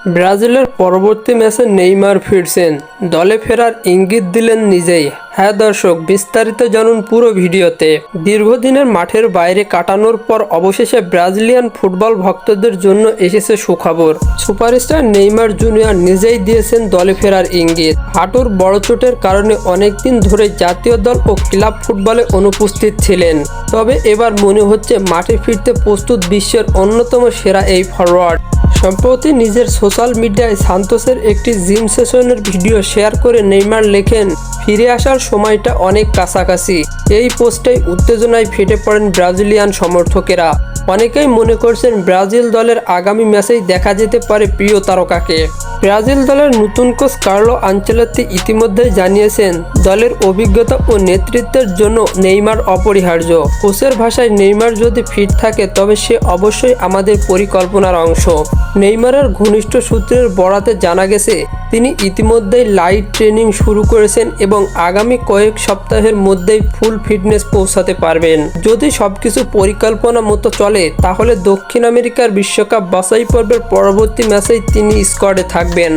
ব্রাজিলের পরবর্তী ম্যাচে নেইমার ফিরছেন, দলে ফেরার ইঙ্গিত দিলেন নিজেই। হ্যাঁ দর্শক, বিস্তারিত জানুন পুরো ভিডিওতে। দীর্ঘদিনের মাঠের বাইরে কাটানোর পর অবশেষে ব্রাজিলিয়ান ফুটবল ভক্তদের জন্য এসেছে সুখবর। সুপারস্টার নেইমার জুনিয়র নিজেই দিয়েছেন দলে ফেরার ইঙ্গিত। হাঁটুর বড় চোটের কারণে অনেকদিন ধরে জাতীয় দল ও ক্লাব ফুটবলে অনুপস্থিত ছিলেন, তবে এবার মনে হচ্ছে মাঠে ফিরতে প্রস্তুত বিশ্বের অন্যতম সেরা এই ফরওয়ার্ড। সম্প্রতি নিজের সোশ্যাল মিডিয়ায় সান্তোসের একটি জিম সেশনের ভিডিও শেয়ার করে নেইমার লেখেন, ফিরে আসার সময়টা অনেক কাছাকাছি। এই পোস্টেই উত্তেজনায় ফেটে পড়েন ব্রাজিলিয়ান সমর্থকেরা। অনেকেই মনে করছেন ব্রাজিল দলের আগামী ম্যাচেই দেখা যেতে পারে প্রিয় তারকাকে। ব্রাজিল দলের নতুন কোচ কার্লো আনচেলত্তি ইতিমধ্যেই জানিয়েছেন, দলের অভিজ্ঞতা ও নেতৃত্বের জন্য নেইমার অপরিহার্য। কোচের ভাষায়, নেইমার যদি ফিট থাকে তবে সে অবশ্যই আমাদের পরিকল্পনার অংশ। নেইমারের ঘনিষ্ঠ সূত্রের বরাতে জানা গেছে, তিনি ইতিমধ্যেই লাইট ট্রেনিং শুরু করেছেন এবং আগামী কয়েক সপ্তাহের মধ্যেই ফুল ফিটনেস পৌঁছাতে পারবেন। যদি সবকিছু পরিকল্পনা মতো চলে তাহলে দক্ষিণ আমেরিকার বিশ্বকাপ বাছাই পর্বের পরবর্তী ম্যাচেই তিনি স্কোয়াডে থাকবেন।